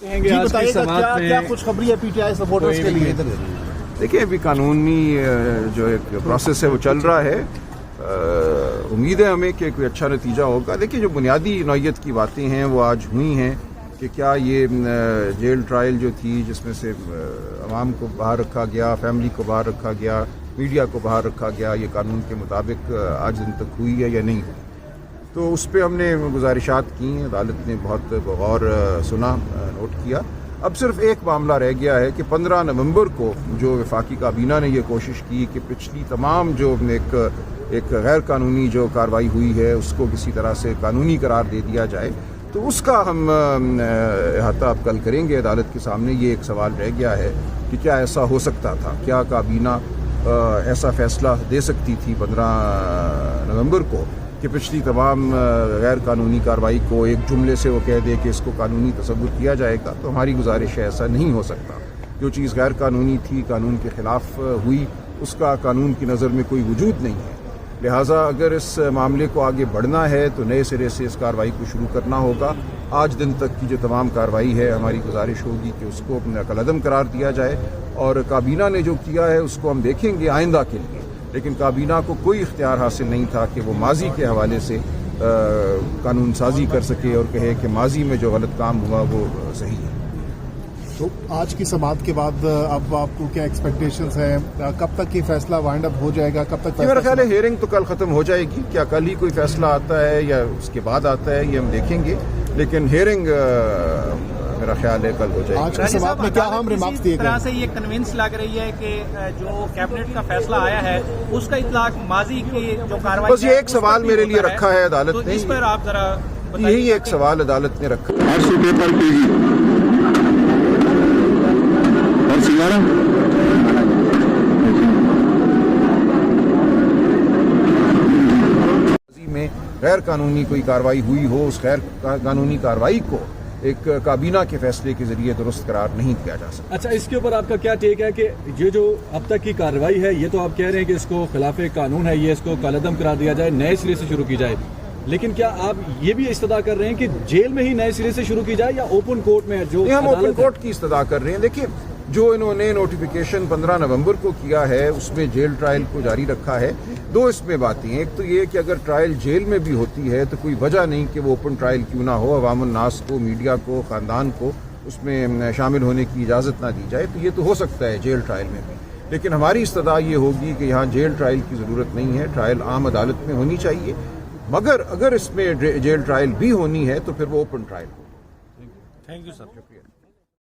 کیا خوشخبری ہے پی ٹی آئی سپورٹرز کے لیے؟ دیکھیں ابھی قانونی جو ایک پروسیس ہے وہ چل رہا ہے. امید ہے ہمیں کہ کوئی اچھا نتیجہ ہوگا. دیکھیں جو بنیادی نوعیت کی باتیں ہیں وہ آج ہوئی ہیں کہ کیا یہ جیل ٹرائل جو تھی جس میں سے عوام کو باہر رکھا گیا, فیملی کو باہر رکھا گیا, میڈیا کو باہر رکھا گیا, یہ قانون کے مطابق آج دن تک ہوئی ہے یا نہیں ہوئی. تو اس پہ ہم نے گزارشات کی ہیں. عدالت نے بہت بغور سنا, نوٹ کیا. اب صرف ایک معاملہ رہ گیا ہے کہ 15 نومبر کو جو وفاقی کابینہ نے یہ کوشش کی کہ پچھلی تمام جو ایک غیر قانونی جو کارروائی ہوئی ہے اس کو کسی طرح سے قانونی قرار دے دیا جائے, تو اس کا ہم احاطہ اب کل کریں گے عدالت کے سامنے. یہ ایک سوال رہ گیا ہے کہ کیا ایسا ہو سکتا تھا, کیا کابینہ ایسا فیصلہ دے سکتی تھی 15 نومبر کو کہ پچھلی تمام غیر قانونی کارروائی کو ایک جملے سے وہ کہہ دے کہ اس کو قانونی تصور کیا جائے گا. تو ہماری گزارش ہے ایسا نہیں ہو سکتا. جو چیز غیر قانونی تھی, قانون کے خلاف ہوئی, اس کا قانون کی نظر میں کوئی وجود نہیں ہے. لہٰذا اگر اس معاملے کو آگے بڑھنا ہے تو نئے سرے سے اس کارروائی کو شروع کرنا ہوگا. آج دن تک کی جو تمام کارروائی ہے ہماری گزارش ہوگی کہ اس کو کالعدم قرار دیا جائے, اور کابینہ نے جو کیا ہے اس کو ہم دیکھیں گے آئندہ کے لیے. لیکن کابینہ کو کوئی اختیار حاصل نہیں تھا کہ وہ ماضی کے حوالے سے قانون سازی کر سکے اور کہے کہ ماضی میں جو غلط کام ہوا وہ صحیح ہے. تو آج کی سماعت کے بعد اب آپ کو کیا ایکسپیکٹیشنز ہیں؟ کب تک یہ فیصلہ وائنڈ اپ ہو جائے گا؟ کب تک میرا خیال ہے ہیئرنگ تو کل ختم ہو جائے گی. کیا کل ہی کوئی فیصلہ آتا ہے یا اس کے بعد آتا ہے یہ ہم دیکھیں گے, لیکن ہیئرنگ میرا خیال ہے کل ہو جائے گی. آج کی سماعت میں کیا اہم ریمارکس دیے گئے؟ اس طرح سے یہ کنونس لگ رہی ہے کہ جو کیبنٹ کا فیصلہ آیا ہے اس کا اطلاق ماضی کی جو کارروائی, بس یہ ایک سوال میرے لیے رکھا ہے عدالت نے. اس پر آپ ذرا یہی ایک سوال عدالت نے رکھا. میں غیر قانونی کوئی کارروائی ہوئی ہو, اس غیر قانونی کارروائی کو ایک کابینہ کے فیصلے کے ذریعے درست قرار نہیں کیا جا سکتا. اچھا, اس کے اوپر آپ کا کیا ٹیک ہے کہ یہ جو اب تک کی کارروائی ہے یہ تو آپ کہہ رہے ہیں کہ اس کو خلاف قانون ہے, یہ اس کو کالعدم قرار دیا جائے, نئے سرے سے شروع کی جائے, لیکن کیا آپ یہ بھی استدعا کر رہے ہیں کہ جیل میں ہی نئے سرے سے شروع کی جائے یا اوپن کورٹ میں؟ جو ہم اوپن کورٹ کی استدعا کر رہے ہیں. دیکھیں جو انہوں نے نوٹیفیکیشن 15 نومبر کو کیا ہے اس میں جیل ٹرائل کو جاری رکھا ہے. دو اس میں باتیں ہیں. ایک تو یہ کہ اگر ٹرائل جیل میں بھی ہوتی ہے تو کوئی وجہ نہیں کہ وہ اوپن ٹرائل کیوں نہ ہو, عوام الناس کو, میڈیا کو, خاندان کو اس میں شامل ہونے کی اجازت نہ دی جائے. تو یہ تو ہو سکتا ہے جیل ٹرائل میں بھی, لیکن ہماری استدعا یہ ہوگی کہ یہاں جیل ٹرائل کی ضرورت نہیں ہے. ٹرائل عام عدالت میں ہونی چاہیے, مگر اگر اس میں جیل ٹرائل بھی ہونی ہے تو پھر وہ open trial who. Thank you sir. شکریہ.